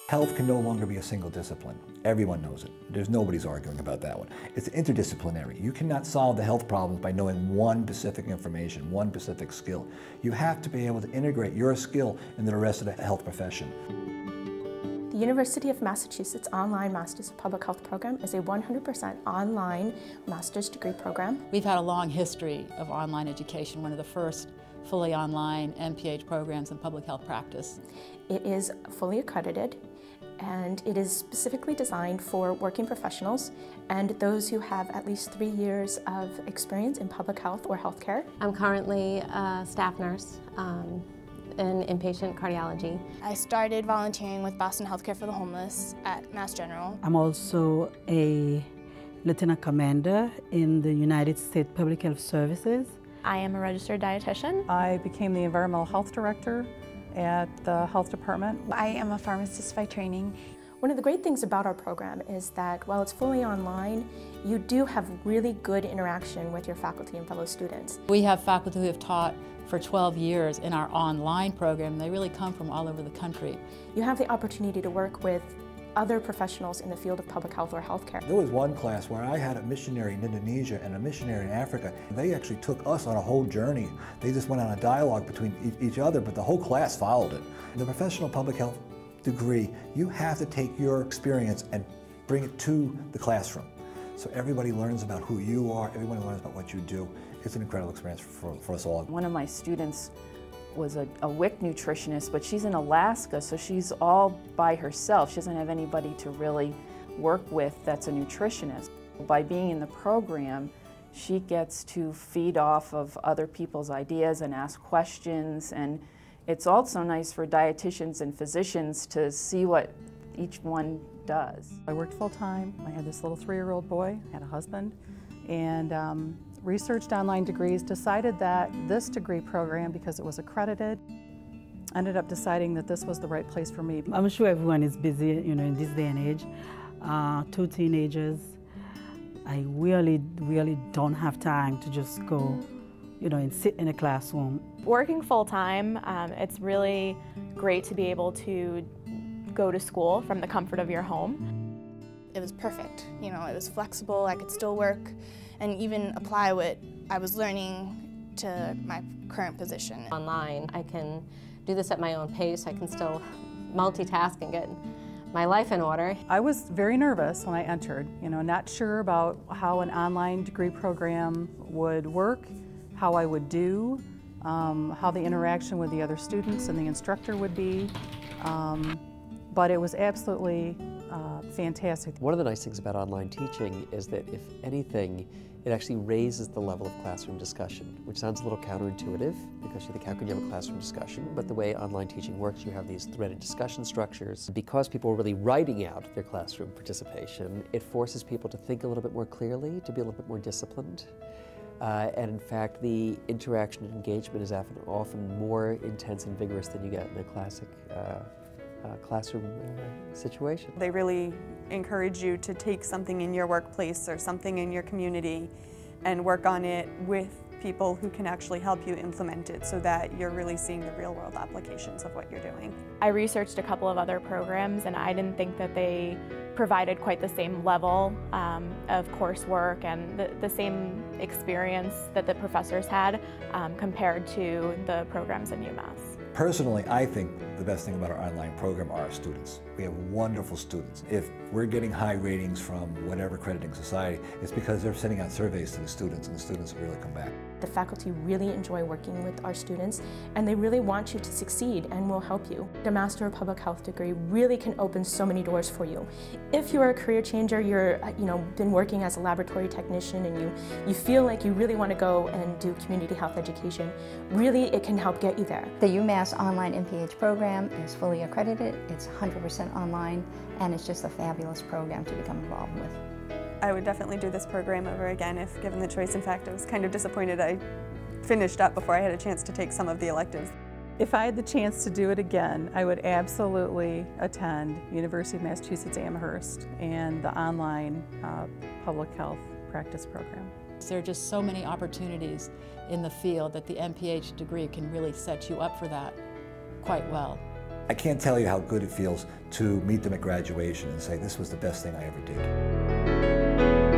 Health can no longer be a single discipline. Everyone knows it. Nobody's arguing about that one. It's interdisciplinary. You cannot solve the health problems by knowing one specific information, one specific skill. You have to be able to integrate your skill into the rest of the health profession. The University of Massachusetts Online Masters of Public Health program is a 100% online master's degree program. We've had a long history of online education, one of the first fully online MPH programs in public health practice. It is fully accredited, and it is specifically designed for working professionals and those who have at least 3 years of experience in public health or healthcare. I'm currently a staff nurse in inpatient cardiology. I started volunteering with Boston Healthcare for the Homeless at Mass General. I'm also a lieutenant commander in the United States Public Health Services. I am a registered dietitian. I became the environmental health director at the health department. I am a pharmacist by training. One of the great things about our program is that while it's fully online, you do have really good interaction with your faculty and fellow students. We have faculty who have taught for 12 years in our online program. They really come from all over the country. You have the opportunity to work with other professionals in the field of public health or healthcare. There was one class where I had a missionary in Indonesia and a missionary in Africa. They actually took us on a whole journey. They just went on a dialogue between each other, but the whole class followed it. The professional public health degree, you have to take your experience and bring it to the classroom. So everybody learns about who you are, everybody learns about what you do. It's an incredible experience for us all. One of my students was a WIC nutritionist, but she's in Alaska, so she's all by herself. She doesn't have anybody to really work with that's a nutritionist. By being in the program, she gets to feed off of other people's ideas and ask questions, and it's also nice for dietitians and physicians to see what each one does. I worked full-time. I had this little 3-year-old boy, had a husband, and researched online degrees, decided that this degree program, because it was accredited, ended up deciding that this was the right place for me. I'm sure everyone is busy, in this day and age. 2 teenagers. I really don't have time to just go, and sit in a classroom. Working full-time, it's really great to be able to go to school from the comfort of your home. It was perfect. It was flexible. I could still work and even apply what I was learning to my current position. Online, I can do this at my own pace. I can still multitask and get my life in order. I was very nervous when I entered, not sure about how an online degree program would work, how I would do, how the interaction with the other students and the instructor would be, but it was absolutely fantastic. One of the nice things about online teaching is that, if anything, it actually raises the level of classroom discussion, which sounds a little counterintuitive because you think, how can you have a classroom discussion? But the way online teaching works, you have these threaded discussion structures. Because people are really writing out their classroom participation, it forces people to think a little bit more clearly, to be a little bit more disciplined. And in fact, the interaction and engagement is often more intense and vigorous than you get in a classic classroom situation. They really encourage you to take something in your workplace or something in your community and work on it with people who can actually help you implement it so that you're really seeing the real-world applications of what you're doing. I researched a couple of other programs, and I didn't think that they provided quite the same level of coursework and the same experience that the professors had compared to the programs in UMass. Personally, I think the best thing about our online program are our students. We have wonderful students. If we're getting high ratings from whatever accrediting society, it's because they're sending out surveys to the students, and the students really come back. The faculty really enjoy working with our students, and they really want you to succeed and will help you. The Master of Public Health degree really can open so many doors for you. If you're a career changer, you're been working as a laboratory technician, and you feel like you really want to go and do community health education, really it can help get you there. The UMass Online MPH program is fully accredited. It's 100% online, and it's just a fabulous program to become involved with. I would definitely do this program over again if given the choice. In fact, I was kind of disappointed I finished up before I had a chance to take some of the electives. If I had the chance to do it again, I would absolutely attend University of Massachusetts Amherst and the online public health practice program. There are just so many opportunities in the field that the MPH degree can really set you up for that quite well. I can't tell you how good it feels to meet them at graduation and say, this was the best thing I ever did.